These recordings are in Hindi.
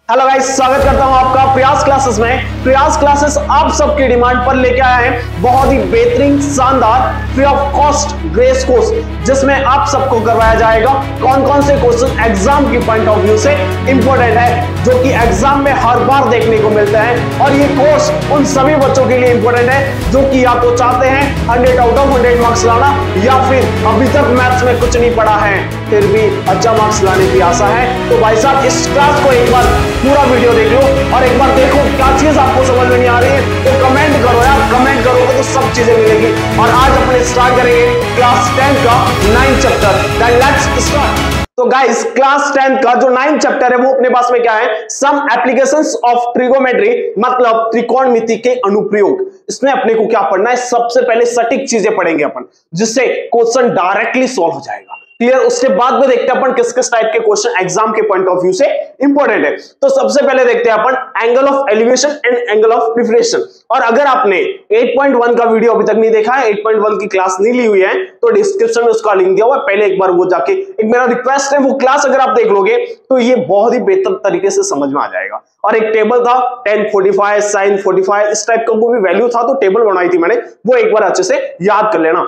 हेलो गाइस, स्वागत करता हूं आपका प्रयास क्लासेस में। प्रयास क्लासेस आप सबकी डिमांड पर लेके आए हैं बहुत ही बेहतरीन, शानदार, free of cost grace course, जिसमें आप सबको करवाया जाएगा कौन कौन से क्वेश्चन एग्जाम की पॉइंट ऑफ व्यू से इंपॉर्टेंट है, जो कि एग्जाम में हर बार देखने को मिलता है। और ये कोर्स उन सभी बच्चों के लिए इंपॉर्टेंट है जो कि या तो चाहते हैं 100 आउट ऑफ 100 मार्क्स लाना, या फिर अभी तक मैथ्स में कुछ नहीं पढ़ा है फिर भी अच्छा मार्क्स लाने की आशा है। तो भाई साहब, इस क्लास को एक बार पूरा वीडियो देख लो और एक बार देखो क्या चीज आपको समझ में नहीं आ रही है तो कमेंट करो यार। कमेंट करोगे तो सब चीजें मिलेगी। और आज अपने स्टार्ट करेंगे क्लास 10 का 9 चैप्टर। Then let's start. तो गाइस, क्लास 10 का जो 9 चैप्टर है वो अपने पास में क्या है, सम एप्लीकेशंस ऑफ ट्रिगोमेट्री, मतलब त्रिकोणमिति के अनुप्रयोग। इसमें अपने को क्या पढ़ना है, सबसे पहले सटीक चीजें पढ़ेंगे अपन, जिससे क्वेश्चन डायरेक्टली सॉल्व हो जाएगा। क्लियर। उसके बाद में देखते हैं अपन किस किस टाइप के क्वेश्चन एग्जाम के पॉइंट ऑफ व्यू से इंपॉर्टेंट है। तो सबसे पहले देखते हैं अपन angle of elevation and angle of differentiation. और अगर आपने 8.1 का वीडियो अभी तक नहीं देखा है, 8.1 की क्लास नहीं ली हुई है, तो डिस्क्रिप्शन में उसका लिंक दिया हुआ है, पहले एक बार वो जाके, एक मेरा रिक्वेस्ट है, वो क्लास अगर आप देख लोगे तो ये बहुत ही बेहतर तरीके से समझ में आ जाएगा। और एक टेबल था tan 45 sin 45, इस टाइप का वो भी वैल्यू था, तो टेबल बनाई थी मैंने, वो एक बार अच्छे से याद कर लेना।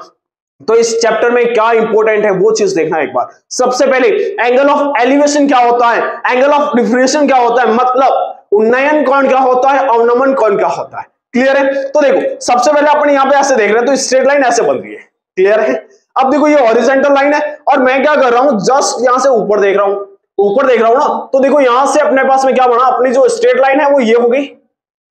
तो इस चैप्टर में क्या इंपॉर्टेंट है वो चीज देखना एक बार। सबसे पहले एंगल ऑफ एलिवेशन क्या होता है, एंगल ऑफ डिफरेंशिएशन क्या होता है, मतलब उन्नयन कोण क्या होता है, अवनमन कोण क्या होता है। क्लियर है। तो देखो, सबसे पहले अपन यहां पे ऐसे देख रहे हैं तो स्ट्रेट लाइन ऐसे बन रही है। क्लियर है। अब देखो, ये हॉरिजॉन्टल लाइन है और मैं क्या कर रहा हूं, जस्ट यहां से ऊपर देख रहा हूं, ऊपर देख रहा हूं ना। तो देखो, यहां से अपने पास में क्या बना, अपनी जो स्ट्रेट लाइन है वो ये हो गई।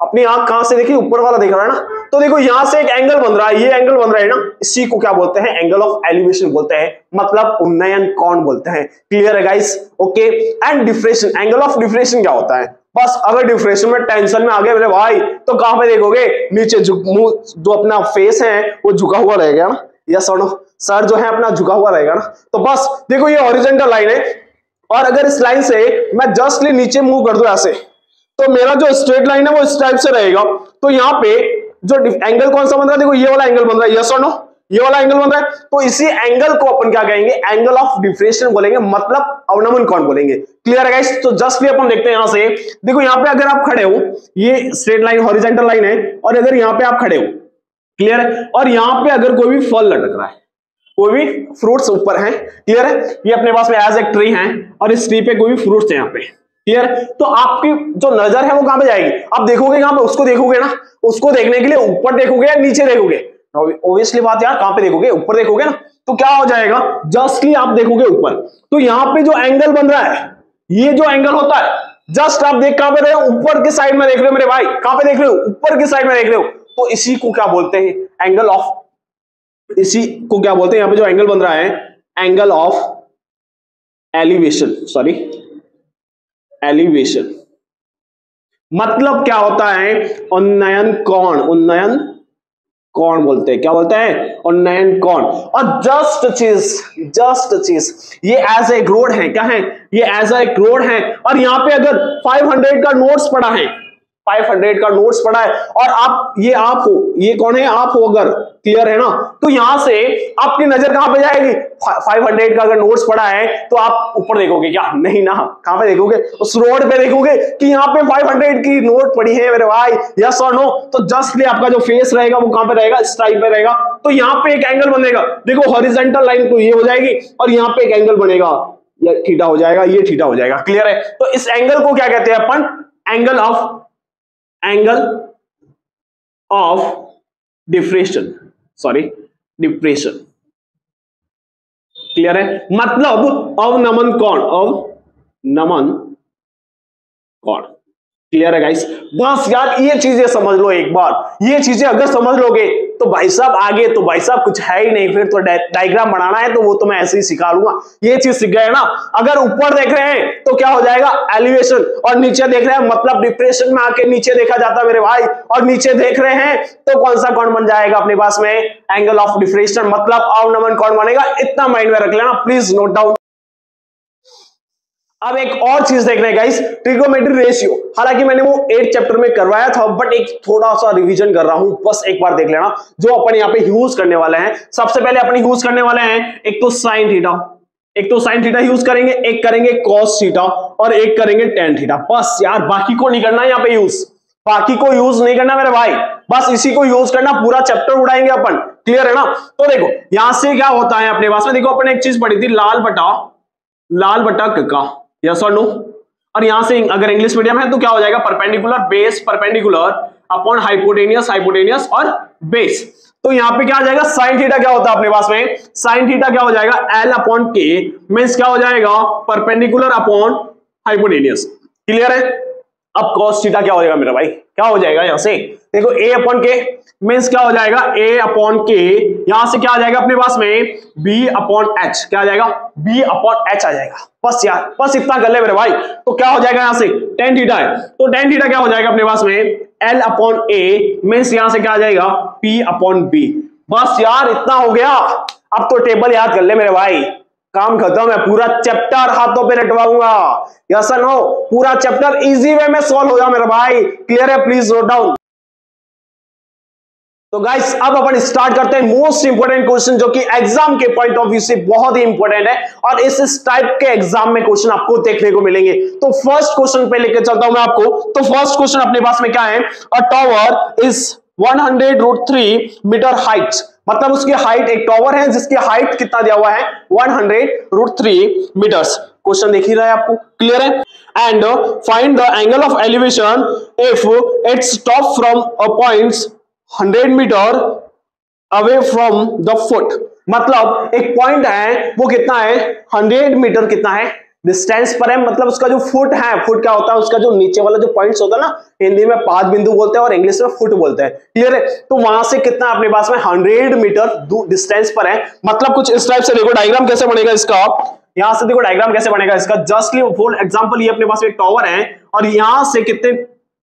अपनी आंख कहां से देखी, ऊपर वाला देख रहा है ना। तो देखो, यहां से एक एंगल बन रहा है, ये एंगल बन रहा है ना, इसी को क्या बोलते हैं, एंगल ऑफ एलिवेशन बोलते हैं, मतलब उन्नयन कोण बोलते हैं। क्लियर है guys. Okay. And differentiation, angle of differentiation क्या होता है, बस अगर डिफरेंशिएशन में टेंशन में आ गए मेरे भाई तो कहां पे देखोगे, नीचे मुंह जो अपना फेस है वो झुका हुआ रहेगा ना, या सर जो है अपना झुका हुआ रहेगा ना। तो बस देखो, ये हॉरिजॉन्टल लाइन है और अगर इस लाइन से मैं जस्टली नीचे मूव कर दूं ऐसे, तो मेरा जो स्ट्रेट लाइन है वो इस टाइप से रहेगा। तो यहाँ पे जो एंगल कौन सा बन रहा है, देखो ये वाला एंगल बन रहा है, यस और नो, ये वाला एंगल बन रहा है। तो इसी एंगल को अपन क्या कहेंगे, एंगल ऑफ डिफरेंशिएशन बोलेंगे, मतलब अवनमन कोण बोलेंगे। क्लियर है गाइस। तो जस्ट भी अपन देखते हैं यहां से, देखो यहाँ पे अगर आप खड़े हो, ये स्ट्रेट लाइन हॉरिजॉन्टल लाइन है, और अगर यहाँ पे आप खड़े हो, क्लियर है, और यहाँ पे अगर कोई भी फल लटक रहा है, कोई भी फ्रूट्स ऊपर है, क्लियर है, ये अपने पास में एज एक ट्री है और इस ट्री पे कोई भी फ्रूट्स है यहाँ पे, क्लियर। तो आपकी जो नजर है वो कहां पे जाएगी, आप देखोगे कहां पे, उसको देखोगे ना, उसको देखने के लिए ऊपर देखोगे या नीचे देखोगे, ऑब्वियसली बात यार, कहां पे देखोगे, ऊपर देखोगे ना। तो क्या हो जाएगा, जस्टली आप देखोगे ऊपर, तो यहां पे जो एंगल बन रहा है, ये जो एंगल होता है, जस्ट आप देख कहां पे रहे हो, ऊपर की साइड में देख रहे हो मेरे भाई, कहां पे देख रहे हो, ऊपर की साइड में देख रहे हो। तो इसी को क्या बोलते हैं, एंगल ऑफ, इसी को क्या बोलते हैं, यहां पे जो एंगल बन रहा है, angle of elevation, sorry elevation, मतलब क्या होता है, उन्नयन कोण, उन्नयन कोण बोलते हैं, क्या बोलते हैं, उन्नयन कोण। और जस्ट चीज ये एज ए रोड है, क्या है, ये एज ए रोड है। और यहां पे अगर 500 का नोट्स पड़ा है, 500 का नोट्स पड़ा है, और आप, ये आप हो, ये कौन है, आप हो अगर, क्लियर है ना। तो यहां से आपकी नजर कहां पे जाएगी, 500 का अगर नोट्स पड़ा है तो आप ऊपर देखोगे क्या, नहीं ना, कहां पे देखोगे, उस रोड पे देखोगे कि यहाँ पे 500 की नोट पड़ी है मेरे भाई, यस और नो। तो जस्टली आपका जो फेस रहेगा वो कहां पे रहेगा, इस टाइप पे रहेगा। तो यहाँ पे एक एंगल बनेगा, देखो हॉरिजॉन्टल लाइन तो ये हो जाएगी, और यहाँ पे एक एंगल बनेगा, ये थीटा हो जाएगा, ये थीटा हो जाएगा। क्लियर है। तो इस एंगल को क्या कहते हैं अपन, angle of differentiation, sorry depression. Clear है, मतलब अवनमन कोण, अवनमन कोण। क्लियर है गाइस। बस यार ये चीजें समझ लो एक बार, ये चीजें अगर समझ लोगे तो भाई साहब आगे तो भाई साहब कुछ है ही नहीं, फिर तो डायग्राम बनाना है तो वो तो मैं ऐसे ही सिखा लूंगा। ये चीज सीख गए ना। अगर ऊपर देख रहे हैं तो क्या हो जाएगा, एलिवेशन, और नीचे देख रहे हैं मतलब डिप्रेशन में आके नीचे देखा जाता है मेरे भाई, और नीचे देख रहे हैं तो कौन सा कोण बन जाएगा अपने पास में, एंगल ऑफ डिफरेंशिएशन, मतलब अवनमन कोण बनेगा। इतना माइंड में रख लेना प्लीज, नोट डाउन। अब एक और चीज देख रहे हैं गाइस, ट्रिगोमेट्री रेशियो। हालांकि मैंने वो 8 चैप्टर में करवाया था, बट एक थोड़ा सा रिवीजन कर रहा हूं, बस एक बार देख लेना जो अपन यहाँ पे यूज करने वाले हैं। सबसे पहले अपन यूज करने वाले हैं एक तो साइन थीटा, एक तो साइन थीटा यूज करेंगे, एक करेंगे कॉस थीटा और एक करेंगे टेन थीटा। बस यार, बाकी को नहीं करना यहाँ पे यूज, बाकी को यूज नहीं करना मेरे भाई, बस इसी को यूज करना, पूरा चैप्टर उड़ाएंगे अपन। क्लियर है ना? तो देखो यहां से क्या होता है अपने पास में, देखो अपन एक चीज पढ़ी थी, लाल बटा कक्का, यस और नो। और यहां से अगर इंग्लिश मीडियम है तो क्या हो जाएगा, perpendicular base perpendicular upon hypotenuse और बेस। तो यहां पे क्या आ जाएगा, साइन थीटा क्या होता है अपने पास में, साइन थीटा क्या हो जाएगा, एल अपॉन के मींस क्या हो जाएगा, परपेंडिकुलर अपॉन हाइपोटेनियस। क्लियर है? अब कॉस थीटा क्या हो जाएगा मेरा भाई, क्या हो जाएगा यहां से, देखो ए अपॉन के मींस क्या हो जाएगा, ए अपॉन के, यहां से क्या आ जाएगा अपने पास में, बी अपॉन एच, क्या आ जाएगा, बी अपॉन एच आ जाएगा। बस यार, बस इतना कर ले मेरे भाई। तो क्या हो जाएगा यहां से, टेन थीटा है तो टेन थीटा क्या हो जाएगा अपने पास में, एल अपॉन ए मींस यहां से क्या आ जाएगा, पी अपॉन बी। बस यार इतना हो गया। अब तो टेबल याद कर ले मेरे भाई, काम खत्म है, पूरा चैप्टर हाथों पे रटवाऊंगा। यस और नो? पूरा चैप्टर इजी वे में सॉल्व होगा मेरे भाई। क्लियर है? Please note down. तो गाइस अब अपन स्टार्ट करते हैं मोस्ट इंपोर्टेंट क्वेश्चन, जो कि एग्जाम के पॉइंट ऑफ व्यू से बहुत ही इंपोर्टेंट है और इस टाइप के एग्जाम में क्वेश्चन आपको देखने को मिलेंगे। तो फर्स्ट क्वेश्चन पे लेकर चलता हूं मैं आपको। तो फर्स्ट क्वेश्चन अपने पास में क्या है, a tower is 100√3 metre height, मतलब उसकी हाइट, एक टावर है जिसकी हाइट कितना दिया हुआ है, 100√3 मीटर्स। क्वेश्चन देख ही रहा है आपको, क्लियर है? And find the angle of elevation if its top from a points 100 metre away from the foot, मतलब एक पॉइंट है वो कितना है, 100 मीटर कितना है डिस्टेंस पर है, मतलब उसका जो फुट है, फुट क्या होता है, उसका जो नीचे वाला जो पॉइंट्स होता है ना, हिंदी में पाद बिंदु बोलते हैं और इंग्लिश में फुट बोलते हैं। क्लियर है? तो वहां से कितना अपने पास में 100 मीटर डिस्टेंस पर है, मतलब कुछ इस टाइप से। देखो डायग्राम कैसे बनेगा इसका, यहां से देखो डायग्राम कैसे बनेगा इसका। जस्ट फॉर एग्जांपल ये अपने पास एक टावर है और यहां से कितने,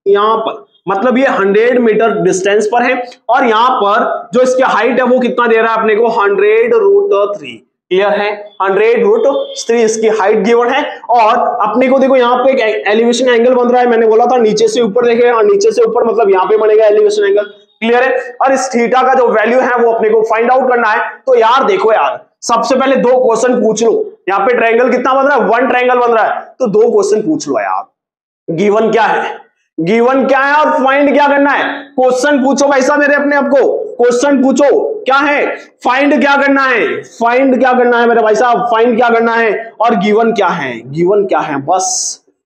यहां पर मतलब ये 100 मीटर डिस्टेंस पर है और यहां पर जो इसकी हाइट है वो कितना दे रहा है अपने को, 100√3। क्लियर है? 100√3 इसकी हाइट गिवन है और अपने को देखो यहाँ पे एक एलिवेशन एंगल बन रहा है, मैंने बोला था नीचे से ऊपर देखे, और नीचे से ऊपर मतलब यहाँ पे बनेगा एलिवेशन एंगल। क्लियर है? और इस थीटा का जो वैल्यू है वो अपने को फाइंड आउट करना है। तो यार देखो यार, सबसे पहले दो क्वेश्चन पूछ लो। यहाँ पे ट्रायंगल कितना बन रहा है, 1 ट्रायंगल बन रहा है, तो दो क्वेश्चन पूछ लो यार। गिवन क्या है, गिवन क्या है और फाइंड क्या करना है। क्वेश्चन पूछो भाई साहब मेरे अपने आपको, क्वेश्चन पूछो क्या है, फाइंड क्या करना है, फाइंड क्या करना है मेरे भाई साहब, फाइंड क्या करना है और गिवन क्या है, गिवन क्या है, बस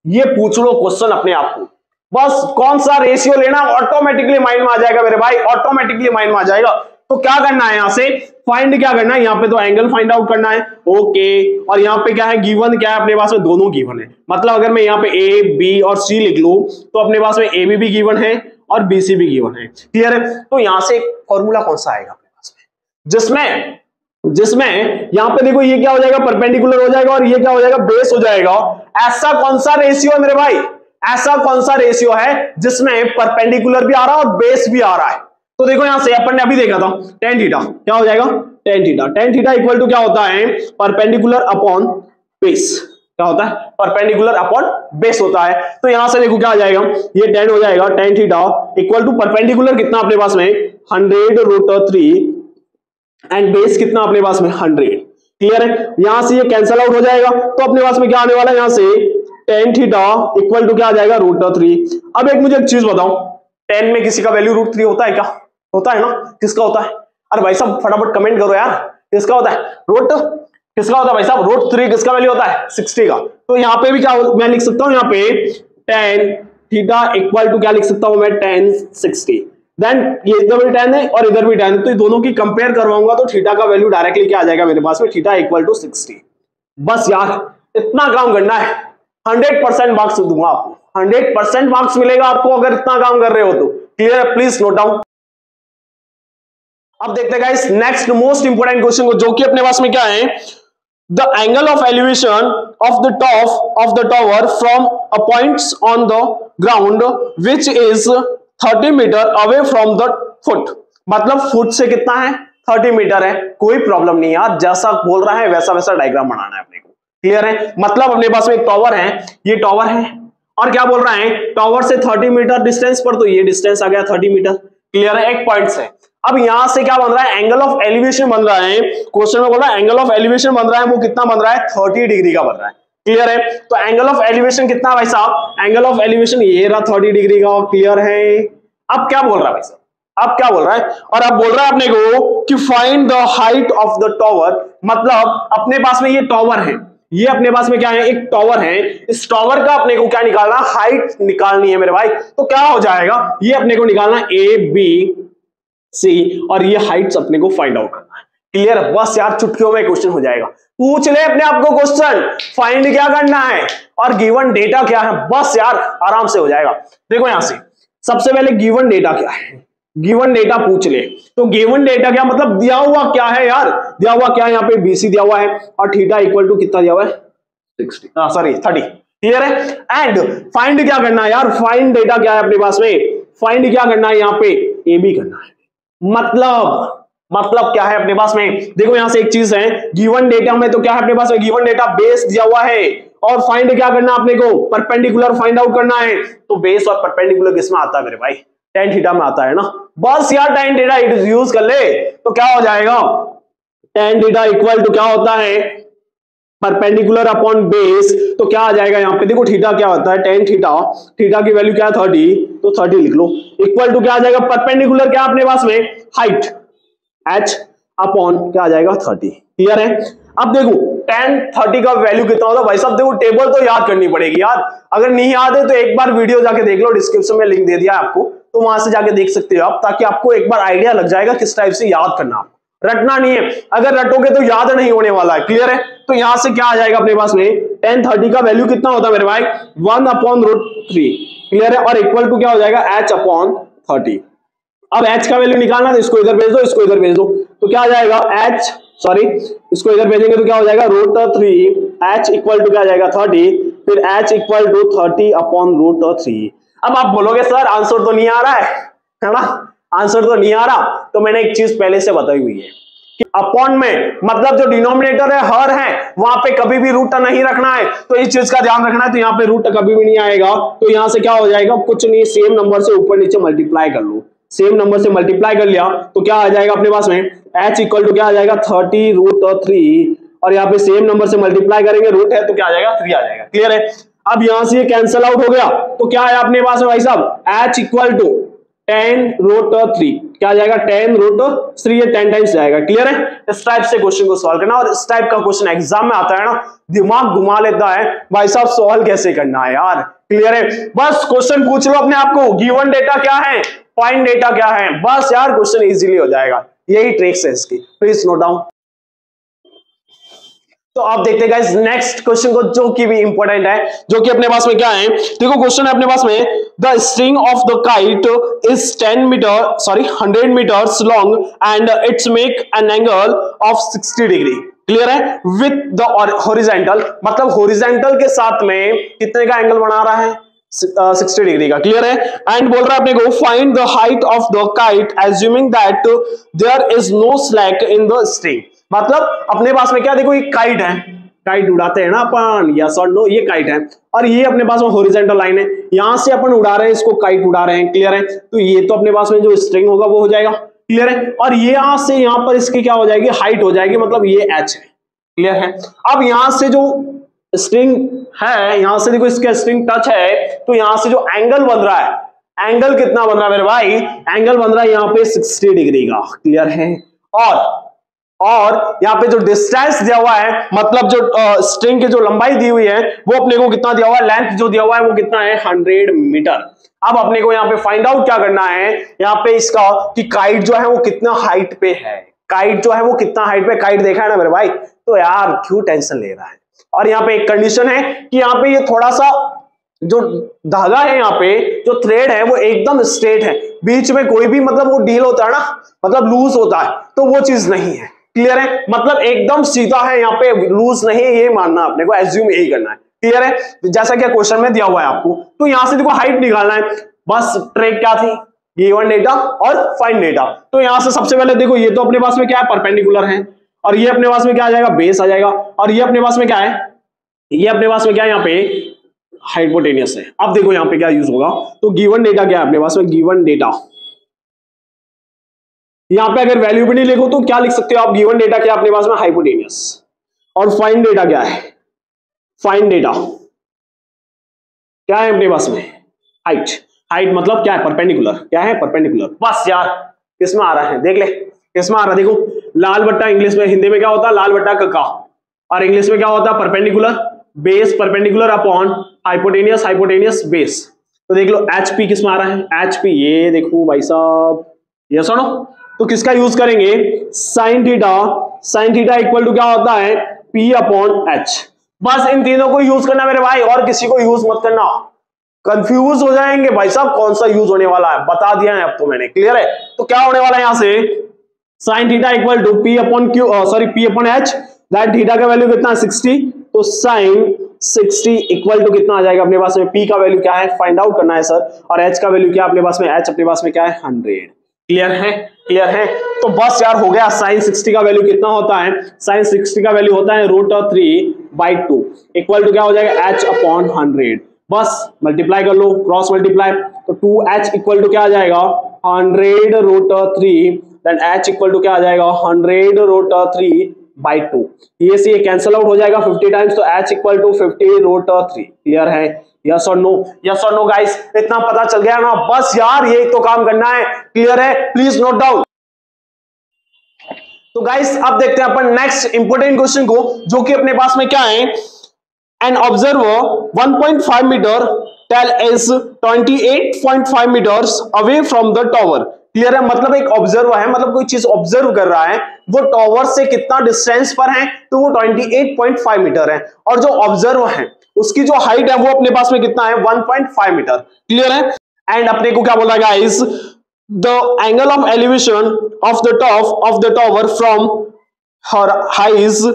ये पूछ लो क्वेश्चन अपने आप को। बस कौन सा रेशियो लेना ऑटोमेटिकली माइंड में आ जाएगा मेरे भाई, ऑटोमेटिकली माइंड में आ जाएगा। तो क्या करना है यहां से, फाइंड क्या करना है, यहाँ पे तो एंगल फाइंड आउट करना है। ओके, और यहाँ पे क्या है, गिवन क्या है अपने पास में, दोनों गिवन है। मतलब अगर मैं यहाँ पे ए बी और सी लिख लूं तो अपने पास में ए बी भी गिवन है और बी सी भी गिवन है। क्लियर है? तो यहां से फॉर्मूला कौन सा आएगा अपने पास में, जिसमें यहां पे देखो ये क्या हो जाएगा, परपेंडिकुलर हो जाएगा और ये क्या हो जाएगा, बेस हो जाएगा। ऐसा कौन सा रेशियो है मेरे भाई, ऐसा कौन सा रेशियो है जिसमें परपेंडिकुलर भी आ रहा है और बेस भी आ रहा है। तो देखो यहां से अपन ने अभी देखा था टेन थीटा क्या हो जाएगा, टेन थीटा इक्वल टू क्या होता है, परपेंडिकुलर अपॉन बेस। क्या होता है, परपेंडिकुलर अपॉन बेस होता है। तो यहां से देखो क्या आ जाएगा, ये 10 हो जाएगा, tan theta equal to perpendicular कितना अपने पास में 100√3 एंड बेस कितना अपने पास में 100। क्लियर है? यहां से ये कैंसल आउट हो जाएगा तो अपने पास में क्या आने वाला है, यहां से टेन थीटा इक्वल टू क्या आ जाएगा, √3। अब एक मुझे एक चीज बताओ, 10 में किसी का वैल्यू √3 होता है क्या, होता है ना, किसका होता है, अरे भाई साहब फटाफट कमेंट करो यार, किसका होता है, किसका होता है भाई साहब, √3 किसका वैल्यू होता है, 60 का। तो यहाँ पे भी क्या मैं लिख सकता हूँ, यहाँ पे टेन थीटा इक्वल टू क्या लिख सकता हूं मैं, 1060। देन ये इधर भी 10 है और इधर भी 10 है, तो दोनों की कंपेयर करवाऊंगा तो थीटा का वैल्यू डायरेक्टली क्या आ जाएगा मेरे पास में, थीटा इक्वल टू 60। बस यार इतना काम करना है, 100% मार्क्स दूंगा आपको, 100% मार्क्स मिलेगा आपको अगर इतना काम कर रहे हो तो। क्लियर है? Please note down. अब देखते हैं guys next most important question को, जो कि अपने पास में क्या है, the angle of elevation of the top of the tower from a points on the ground which is 30 metre away from the foot. मतलब फुट से कितना है, 30 मीटर है, कोई प्रॉब्लम नहीं यार, जैसा बोल रहा है वैसा वैसा डायग्राम बनाना है अपने को। क्लियर है? मतलब अपने पास में एक टावर है, ये टावर है और क्या बोल रहा है, टावर से 30 मीटर डिस्टेंस पर, तो ये डिस्टेंस आ गया 30 मीटर। क्लियर है, एक पॉइंट से। अब यहां से क्या बन रहा है, एंगल ऑफ एलिवेशन बन रहा है। क्वेश्चन में बोल रहा है एंगल ऑफ एलिवेशन बन रहा है, वो कितना बन रहा है, 30 डिग्री का बन रहा है। क्लियर है, तो एंगल ऑफ एलिवेशन कितना भाई साहब, एंगल ऑफ एलिवेशन ये रहा 30 डिग्री का। क्लियर है, अब क्या बोल रहा है भाई साहब, अब क्या बोल रहा है, और अब बोल रहा है अपने को कि find the height of the tower. मतलब अपने पास में ये टॉवर है, ये अपने पास में क्या है, एक टॉवर है, इस टॉवर का अपने को क्या निकालना, हाइट निकालनी है मेरे भाई। तो क्या हो जाएगा, ये अपने को निकालना ए बी सी, और ये हाइट्स अपने को फाइंड आउट करना है। क्लियर है, बस यार चुटकियों में क्वेश्चन हो जाएगा। पूछ ले अपने आप को क्वेश्चन, फाइंड क्या करना है और गिवन डेटा क्या है, बस यार आराम से हो जाएगा। देखो यहां से सबसे पहले गिवन डेटा क्या है, गिवन डेटा पूछ ले। तो गिवन डेटा क्या मतलब, दिया हुआ क्या है यार, दिया हुआ क्या है, यहाँ पे बीसी दिया हुआ है और थीटा इक्वल टू कितना दिया हुआ है, 30। क्लियर है, एंड फाइंड क्या करना है यार, फाइंड डेटा क्या है अपने पास में, फाइंड क्या करना है, यहाँ पे ए बी करना है। मतलब क्या है अपने पास में, देखो यहां से एक चीज है, गिवन डेटा में तो क्या है अपने पास में, गिवन डेटा बेस दिया हुआ है, और फाइंड क्या करना अपने को, परपेंडिकुलर फाइंड आउट करना है। तो बेस और परपेंडिकुलर किसमें आता है मेरे भाई, tan थीटा में आता है ना। बस यार tan थीटा यूज कर ले तो क्या हो जाएगा, tan थीटा इक्वल टू क्या होता है, परपेंडिकुलर अपॉन बेस। तो क्या आ जाएगा यहाँ पे, देखो थीटा क्या होता है, tan थीटा, थीटा की वैल्यू क्या है 30, तो 30 लिख लो, इक्वल टू क्या आ जाएगा, परपेंडिकुलर क्या अपने पास में, हाइट h अपॉन क्या आ जाएगा 30। क्लियर है, अब देखो tan 30 का वैल्यू कितना होता है भाई साहब, देखो टेबल तो याद करनी पड़ेगी यार, अगर नहीं याद है तो एक बार वीडियो जाके देख लो, डिस्क्रिप्शन में लिंक दे दिया है आपको, तो वहां से जाके देख सकते हो आप, ताकि आपको एक बार आइडिया लग जाएगा किस टाइप से याद करना, रटना नहीं है, अगर रटोगे तो याद नहीं होने वाला है। क्लियर है, तो यहां से क्या आ जाएगा अपने पास में, tan 30 का वैल्यू कितना होता है मेरे भाई, 1/√3। क्लियर है, और इक्वल टू क्या हो जाएगा, h अपॉन 30। अब h का वैल्यू निकालना, तो इसको इधर भेज दो, इसको इधर भेज दो, तो क्या आ जाएगा इसको इधर भेजेंगे तो क्या हो जाएगा, √3, h इक्वल टू क्या आ जाएगा 30, फिर h इक्वल टू 30 अपॉन √3। अब आप बोलोगे सर आंसर तो नहीं आ रहा है ना, आंसर तो नहीं आ रहा, तो मैंने एक चीज पहले से बताई हुई है कि अपॉन में मतलब जो डिनोमिनेटर है हर है, वहां पे कभी भी रूट नहीं रखना है, तो इस चीज का ध्यान रखना है। तो यहाँ पे रूट कभी भी नहीं आएगा, तो यहां से क्या हो जाएगा, कुछ नहीं, सेम नंबर से ऊपर नीचे मल्टीप्लाई कर लो, सेम नंबर से मल्टीप्लाई कर लिया तो क्या आ जाएगा अपने पास में, h इक्वल टू क्या आ जाएगा 30√3, और यहाँ पे सेम नंबर से मल्टीप्लाई करेंगे, रूट है तो क्या आ जाएगा 3 आ जाएगा। क्लियर है, अब यहां से ये कैंसिल आउट हो गया, तो क्या है अपने पास में भाई साहब, h इक्वल टू 10√3, क्या आ जाएगा 10√3, ये 10 टाइम्स जाएगा। क्लियर है, इस टाइप से क्वेश्चन को सॉल्व करना, और इस टाइप का क्वेश्चन एग्जाम में आता है ना, दिमाग घुमा लेता है भाई साहब, सॉल्व कैसे करना है यार। क्लियर है, बस क्वेश्चन पूछ लो अपने आप को, गिवन डेटा क्या है, फाइंड डेटा क्या है, बस यार क्वेश्चन इजीली हो जाएगा, यही ट्रिक्स है इसकी, प्लीज नोट डाउन। तो आप देखते हैं गाइस नेक्स्ट क्वेश्चन को, जो कि भी इंपॉर्टेंट है, जो कि अपने पास में क्या है, देखो क्वेश्चन है अपने पास में, the string of the kite is 100 metres long and its make an angle of 60 degree. Clear है, विथ द हॉरिजॉन्टल, मतलब हॉरिजॉन्टल के साथ में कितने का एंगल बना रहा है, 60 डिग्री का। क्लियर है, एंड बोल रहा है अपने को find the height of the kite assuming that there is no slack in the string. मतलब अपने पास में क्या, देखो ये काइट है, काइट उड़ाते हैं ना अपन, यस और नो, ये काइट है, और ये अपने पास में हॉरिजॉन्टल लाइन है, यहां से अपन उड़ा रहे हैं इसको, काइट उड़ा रहे हैं। क्लियर है, तो ये तो अपने पास में जो स्ट्रिंग होगा वो हो जाएगा। क्लियर है, और ये यहां से यहां पर इसकी क्या हो जाएगी, हाइट हो जाएगी, मतलब ये h है। क्लियर है, अब यहां से जो स्ट्रिंग है, यहां से देखो इसका स्ट्रिंग टच है, तो यहां से जो एंगल बन रहा है, एंगल कितना बन रहा है मेरे भाई, एंगल बन रहा है यहाँ पे 60 डिग्री का। क्लियर है, और यहाँ पे जो डिस्टेंस दिया हुआ है, मतलब जो स्ट्रिंग की जो लंबाई दी हुई है, वो अपने को कितना दिया हुआ है, लेंथ जो दिया हुआ है वो कितना है, 100 मीटर। अब अपने को यहाँ पे फाइंड आउट क्या करना है, यहाँ पे इसका कि काइट जो है वो कितना हाइट पे है, काइट जो है वो कितना हाइट पे, काइट देखा है ना मेरे भाई, तो यार क्यों टेंशन ले रहा है। और यहाँ पे एक कंडीशन है कि यहाँ पे ये थोड़ा सा जो धागा है, यहाँ पे जो थ्रेड है वो एकदम स्ट्रेट है, बीच में कोई भी मतलब वो डील होता है ना, मतलब लूज होता है, तो वो चीज नहीं है। क्लियर है, मतलब एकदम सीधा है, यहाँ पे लूज नहीं है, ये मानना अपने को, एज्यूम यही करना है। क्लियर है, जैसा कि क्वेश्चन में दिया हुआ है आपको, तो यहां से देखो हाइट निकालना है, बस ट्रिक क्या थी, गिवन डेटा और फाइंड डेटा। तो यहां से सबसे पहले देखो, ये तो अपने पास में क्या है, परपेंडिकुलर है, और ये अपने पास में क्या आ जाएगा, बेस आ जाएगा, और ये अपने पास में क्या है, ये अपने पास में क्या है, यहाँ पे हाइपोटेनियस है। अब देखो यहाँ पे क्या यूज होगा, तो गिवन डेटा क्या है अपने पास में, गिवन डेटा यहां पे अगर वैल्यू भी नहीं लिखो तो क्या लिख सकते हो आप, गिवन डेटा क्या अपने पास में हाइपोटेनियस, और फाइंड डेटा क्या है, फाइंड डेटा क्या है अपने पास में हाइट, हाइट मतलब क्या है परपेंडिकुलर, क्या है परपेंडिकुलर। बस यार किसमें आ रहा है देख ले, किसमें आ रहा है देखो, लाल बट्टा इंग्लिश में, हिंदी में क्या होता है लाल बट्टा का, और इंग्लिश में क्या होता है perpendicular base, perpendicular upon hypotenuse, hypotenuse base. तो देख लो एचपी किसमें आ रहा है, एचपी ये देखो भाई साहब, ये सुनो, तो किसका यूज करेंगे sine theta, sine theta equal to क्या होता है पी अपॉन एच। बस इन तीनों को यूज करना मेरे भाई, और किसी को यूज मत करना, कंफ्यूज हो जाएंगे भाई साहब कौन सा यूज होने वाला है, बता दिया है अब तो मैंने, क्लियर है। तो क्या होने वाला है यहां से sine theta equal to P upon Q, sorry P upon H, that theta का वैल्यू कितना है 60, तो साइन 60 इक्वल टू कितना आ जाएगा अपने पास में, पी का वैल्यू क्या है फाइंड आउट करना है सर, और एच का वैल्यू क्या अपने पास में, एच अपने पास में क्या है 100। क्लियर है, क्लियर है। तो बस यार हो गया, साइन 60 का वैल्यू कितना होता है, साइन 60 का वैल्यू होता है √3/2 इक्वल टू क्या हो जाएगा एच अपॉन 100। बस मल्टीप्लाई कर लो, क्रॉस मल्टीप्लाई, तो 2h इक्वल टू क्या आ जाएगा 100√3, देन h इक्वल टू क्या आ जाएगा 100√3/2। ये से ये कैंसिल आउट हो जाएगा 50 टाइम्स, तो h इक्वल टू 50√3। क्लियर है, यस और नो, यस और नो गाइस, इतना पता चल गया ना, बस यार यही तो काम करना है। क्लियर है, प्लीज नोट डाउन। तो गाइस अब देखते हैं अपन नेक्स्ट इंपोर्टेंट क्वेश्चन को, जो कि अपने पास में क्या है, an observer 1.5 metre tall is 28.5 metres away from the tower. Clear है, मतलब एक ऑब्जर्वर है, मतलब कोई चीज ऑब्जर्व कर रहा है, वो टॉवर से कितना डिस्टेंस पर है, तो वो 28.5 मीटर है, और जो ऑब्जर्वर है उसकी जो हाइट है वो अपने पास में कितना है 1.5 मीटर। क्लियर है, एंड अपने को क्या बोला guys, the angle of elevation of the top of the tower from her eyes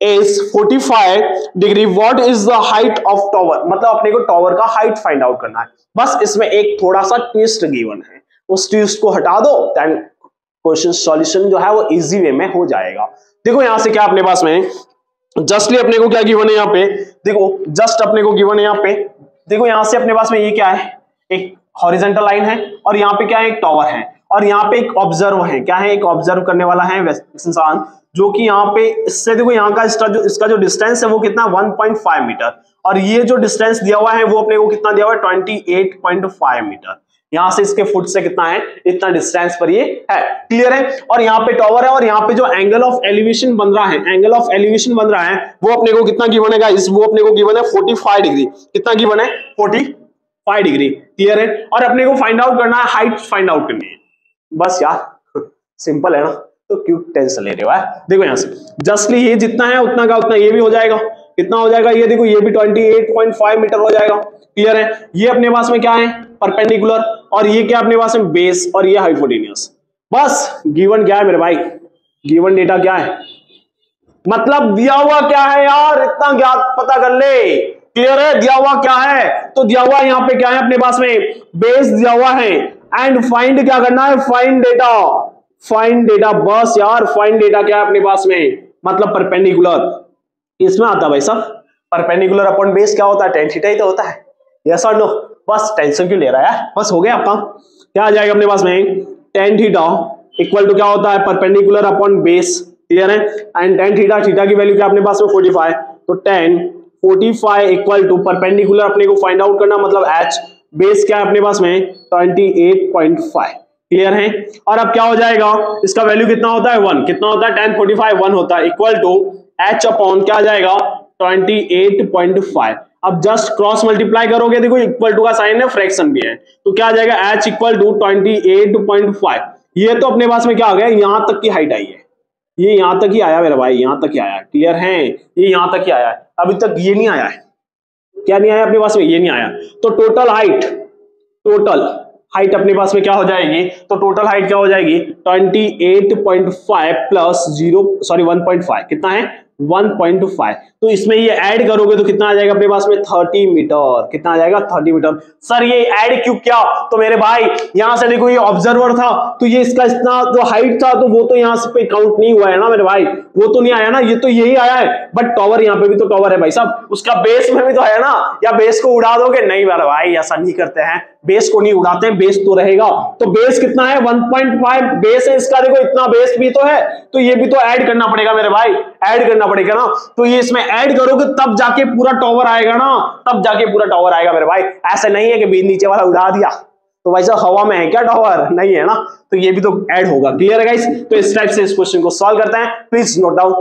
is 45 degree, what is the height of tower, मतलब अपने को टॉवर का हाइट फाइंड आउट करना है। बस इसमें एक थोड़ा सा ट्विस्ट गिवन है, उस ट्विस्ट को हटा दो, देन क्वेश्चन सॉल्यूशन जो है वो इजी वे में हो जाएगा। देखो यहां से क्या अपने पास में जस्टली अपने को क्या गिवन है यहाँ पे, देखो जस्ट अपने को गिवन है यहाँ पे, देखो यहां से अपने पास में ये क्या है, एक हॉरिजॉन्टल लाइन है, और यहाँ पे क्या है एक टॉवर है, और यहाँ पे एक ऑब्जर्व है, क्या है एक ऑब्जर्व करने वाला है इंसान, जो कि यहाँ पे इससे देखो यहाँ का इसका जो डिस्टेंस है वो कितना 1.5 मीटर, और ये जो डिस्टेंस दिया हुआ है वो अपने को कितना दिया हुआ है 28.5 मीटर। यहां से इसके फुट से कितना है, इतना डिस्टेंस पर ये है। क्लियर है, और यहाँ पे टॉवर है, और यहाँ पे जो एंगल ऑफ एलिवेशन बन रहा है, एंगल ऑफ एलिवेशन बन रहा है वो अपने को कितना गिवन है, इस वो अपने को गिवन है 45 डिग्री। कितना गिवन है 45 डिग्री। क्लियर है, और अपने को फाइंड आउट करना है, हाइट फाइंड आउट करनी है। बस यार सिंपल है ना, तो क्यों टेंशन ले रहे हो यार। देखो यहां से जस्टली ये जितना है उतना का उतना ये भी हो जाएगा, कितना हो जाएगा ये देखो, ये भी 28.5 मीटर हो जाएगा। क्लियर है, ये अपने पास में क्या है परपेंडिकुलर, और ये क्या अपने पास में बेस, और ये हाइपोटेनियस। बस गिवन क्या है मेरे भाई, गिवन डेटा क्या है, मतलब दिया हुआ क्या है यार, इतना ज्ञात पता कर ले। क्लियर है, दिया हुआ क्या है, तो दिया हुआ यहाँ पे क्या है अपने पास में बेस दिया हुआ है, एंड फाइंड क्या करना है, फाइंड डेटा, फाइंड डेटा। बस यार फाइंड डेटा क्या है अपने पास में, मतलब परपेंडिकुलर इसमें आता है भाई साहब, परपेंडिकुलर अपॉन बेस क्या होता है tan थीटा ही तो होता है। यस और नो, बस टेंशन क्यों ले रहा है यार, बस हो गया आपका। क्या आ जाएगा अपने पास में tan थीटा इक्वल टू क्या होता है परपेंडिकुलर अपॉन बेस। क्लियर है, एंड tan थीटा, थीटा की वैल्यू क्या अपने पास में 45, तो tan 45 इक्वल टू परपेंडिकुलर अपने को फाइंड आउट करना, मतलब h, बेस क्या है अपने पास में 28.5। क्लियर है, और अब क्या हो जाएगा, इसका वैल्यू कितना होता है 1, कितना होता है tan 45 1 होता है, इक्वल टू h अपॉन क्या आ जाएगा 28.5। अब जस्ट क्रॉस मल्टीप्लाई करोगे, देखो इक्वल टू का साइन है, फ्रैक्शन भी है, तो क्या आ जाएगा h इक्वल टू 28.5। ये तो अपने पास में क्या आ गया, यहां तक की हाइट आई है, ये यहां तक ही आया मेरा भाई, यहां तक ही आया। क्लियर है, ये यहां तक ही आया है, अभी तक ये नहीं आया है। क्या नहीं आया अपने पास में, ये नहीं आया। तो टोटल हाइट अपने पास में क्या हो जाएगी, तो टोटल हाइट क्या हो जाएगी 28.5 प्लस 1.5, कितना है 1.25। तो इसमें ये ऐड करोगे तो कितना आ जाएगा अपने पास में 30 मीटर। कितना आ जाएगा 30 मीटर। सर ये ऐड क्यों किया? तो मेरे भाई यहां से देखो ये ऑब्जर्वर था तो ये इसका इतना जो हाइट था तो वो तो यहां से पे काउंट नहीं हुआ है ना मेरे भाई, वो तो नहीं आया ना, ये तो यही आया है। बट टॉवर यहाँ पे भी तो टॉवर है भाई साहब, उसका बेस में भी तो है ना, या बेस को उड़ा दोगे? नहीं मेरे भाई ऐसा नहीं करते हैं, बेस को नहीं उड़ाते हैं, बेस तो रहेगा। तो बेस कितना है 1.5 बेस है इसका, देखो इतना बेस भी तो है, तो ये भी तो ऐड करना पड़ेगा मेरे भाई, ऐड करना पड़ेगा ना। तो ये इसमें ऐड करोगे तब जाके पूरा टॉवर आएगा ना, तब जाके पूरा टॉवर आएगा मेरे भाई। ऐसे नहीं है कि बीच नीचे वाला उड़ा दिया तो भाई साहब हवा में है क्या टॉवर? नहीं है ना, तो ये भी तो ऐड होगा। क्लियर है गाइस? तो इस टाइप से इस क्वेश्चन को सॉल्व करते हैं, please note down.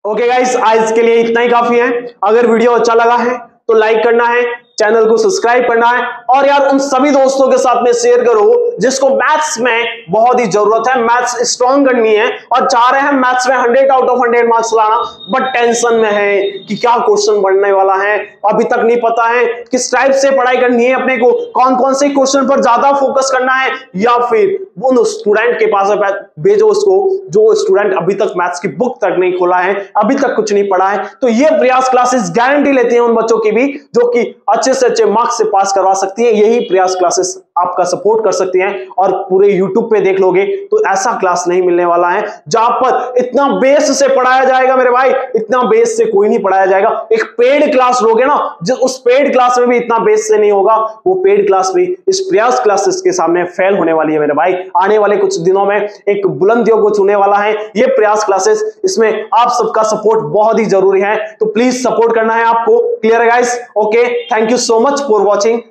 Okay guys, आज के लिए इतना ही काफी है। अगर वीडियो अच्छा लगा है तो लाइक करना है, चैनल को सब्सक्राइब करना है, और यार उन सभी दोस्तों के साथ में शेयर करो जिसको मैथ्स में बहुत ही जरूरत है, मैथ्स स्ट्रॉन्ग करनी है और चाह रहे हैं मैथ्स में 100 आउट ऑफ 100 मार्क्स लाना, बट टेंशन में है कि क्या क्वेश्चन बनने वाला है, अभी तक नहीं पता है किस टाइप से पढ़ाई करनी है अपने को, कौन कौन से क्वेश्चन पर ज्यादा फोकस करना है, या फिर उन स्टूडेंट के पास भेजो उसको जो स्टूडेंट अभी तक मैथ्स की बुक तक नहीं खोला है, अभी तक कुछ नहीं पढ़ा है। तो ये प्रयास क्लासेस गारंटी लेती है उन बच्चों की भी जो कि अच्छे से अच्छे मार्क्स से पास करवा सकती है। यही प्रयास क्लासेस आपका सपोर्ट कर सकती हैं, और पूरे YouTube पे देख लोगे तो ऐसा क्लास नहीं मिलने वाला है जहां पर इतना बेस से पढ़ाया जाएगा मेरे भाई, इतना बेस से कोई नहीं पढ़ाया जाएगा। एक पेड क्लास लोगे ना, जो उस पेड क्लास में भी इतना बेस से नहीं होगा, वो पेड क्लास भी इस प्रयास क्लासेस के सामने फेल होने वाली है मेरे भाई। आने वाले कुछ दिनों में एक बुलंदियों को छूने वाला है ये प्रयास क्लासेस, इसमें आप सबका सपोर्ट बहुत ही जरूरी है, तो प्लीज सपोर्ट करना है आपको। क्लियर है guys? Okay, thank you so much for watching.